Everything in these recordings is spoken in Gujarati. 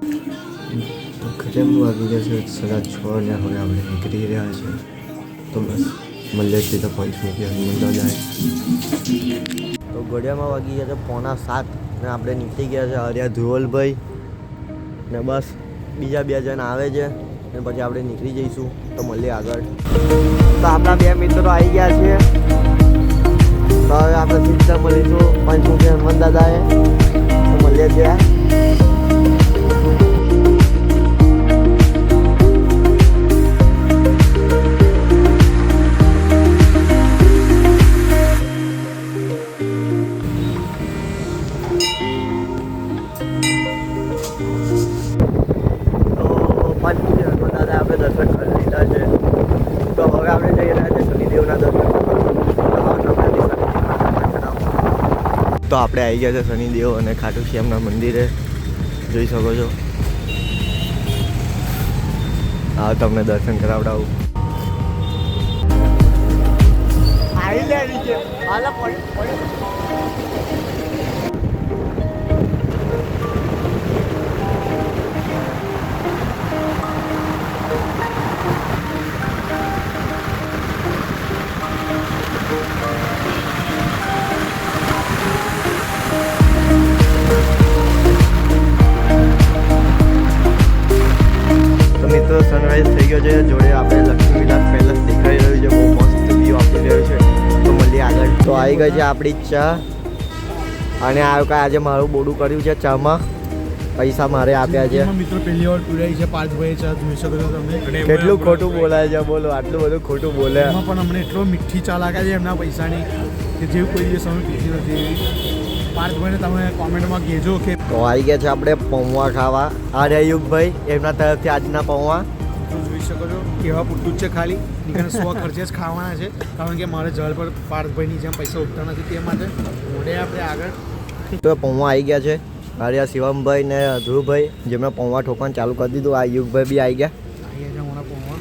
ઘરેમાં વાગી ગયા છે 6:30 ને હવે આપણે નીકળી રહ્યા છે. તો બસ મળીએ છીએ તો પંચમુખી હનુમાન જાય. તો ઘડિયામાં વાગી ગયા છે 6:45 ને આપણે નીકળી ગયા છે હરિયા ધ્રુવલભાઈ ને બસ બીજા 2 જણ આવે છે ને પછી આપણે નીકળી જઈશું. તો મળીએ આગળ. તો આપણા 2 મિત્રો આવી ગયા છે. તો હવે આપણે સીધા મળીશું પંચમુખી હનુમાન દાદાએ. તો મળીએ ત્યાં. દર્શન કરી લીધા છે. તો હવે આપણે જઈ રહ્યા છીએ શનિદેવના દર્શન તો આપણે આવી ગયા છે શનિદેવ અને ખાટુ શ્યામના મંદિરે. જોઈ શકો છો. હા, તમને દર્શન કરાવડાવું. મિત્રો સનરાઈઝ થઈ ગયો છે. જોડે આપણે લક્ષ્મી વિલાસ પેલેસ દેખાઈ રહ્યું છે. બહુ મસ્ત વ્યૂ આપી રહ્યું છે. તો મળીએ આગળ. તો આવી ગઈ છે આપણી ચા અને આ કાંઈ આજે મારું બોડું કર્યું છે ચામાં. પૈસા મારે આપ્યા છે. મિત્રો પહેલી વાર પીવડાવી છે પાર્થભાઈ ચા. જોઈ શકો છો તમે. કેટલું ખોટું બોલાય છે. બોલો, આટલું બધું ખોટું બોલે. એમાં પણ અમને એટલો મીઠી ચા લાગે છે એમના પૈસાની કે જેવું કોઈ દિવસ અમે પીધી નથી. પાર્થભાઈને તમે કોમેન્ટમાં કહેજો કે. તો આવી ગયા છે આપણે પૌવા ખાવા. આર્ય યુગભાઈ એમના તરફથી આજના પૌવા. જોઈ શકો છો કેવા પૂરતું જ છે. ખાલી નીકળે 100 ખર્ચે જ ખાવાના છે. કારણ કે મારે જળ પર પાર્થભાઈની જેમ પૈસા ઉઠતા નથી. તે માટે મોડે આપણે આગળ. તો પૌવા આવી ગયા છે. આર્યા શિવમભાઈ ને ધ્રુવભાઈ જેમણે પૌવા ઠોકવાનું ચાલુ કરી દીધું. આ યુગભાઈ બી આવી ગયા. અહીંયા છે અમારા પૌવા.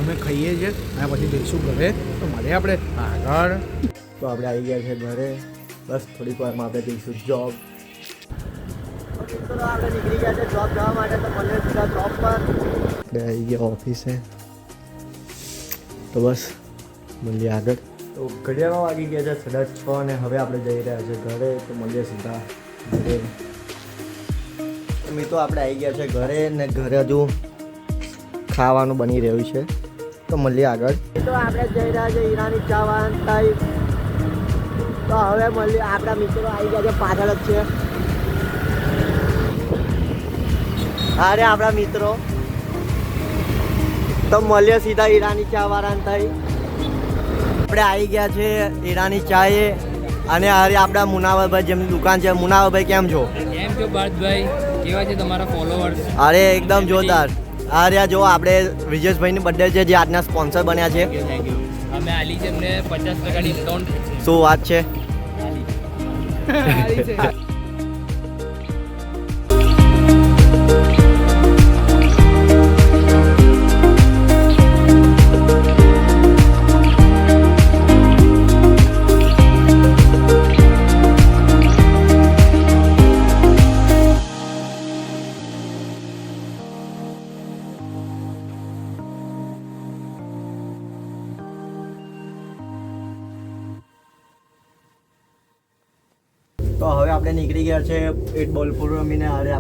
અમે ખાઈએ છીએ અને પછી જઈશું ઘરે. તો મળીએ આપણે આગળ. તો આપણે આવી ગયા છે ઘરે. બસ થોડીક વારમાં આપણે જઈશું જોબ. આપણે નીકળી ગયા છે જોબ જવા માટે. તો મળીએ સીધા જોબ પર. આપણે આવી ગયા ઓફિસે. તો બસ મળીએ આગળ. તો ઘડિયાળમાં વાગી ગયા છે 6:30 અને હવે આપણે જઈ રહ્યા છીએ ઘરે. તો મળીએ સીધા ઘરે. મિત્રો આપણે આવી ગયા છે ઘરે ને ઘરે હજુ ખાવાનું બની રહ્યું છે. તો મળીએ આગળ. તો આપણે જઈ રહ્યા છીએ હીરાની ચા વાળા. તો હવે મળીએ. આપણા મિત્રો આવી ગયા છે પાછળ જ છે. અરે આપણા મિત્રો. તો મળીએ સીધા હીરાની ચા વાળા થઈ. આપણે આવી ગયા છે હીરાની ચા એ. અને અરે આપણા મુનાવરભાઈ જેમની દુકાન છે. મુનાવરભાઈ કેમ છો? કેમ છો પાર્થભાઈ? કેવા છે તમારા ફોલોવર્સ? અરે એકદમ જોરદાર. અરે જો આપણે વિજેશભાઈની બર્થડે છે જે આજના સ્પોન્સર બન્યા છે. Thank you. અમે આલી છે એમને 50% ડિસ્કાઉન્ટ. શું વાત છે? આલી છે. તો હવે આપણે નીકળી ગયા છે 8 બોલ રમીને. હવે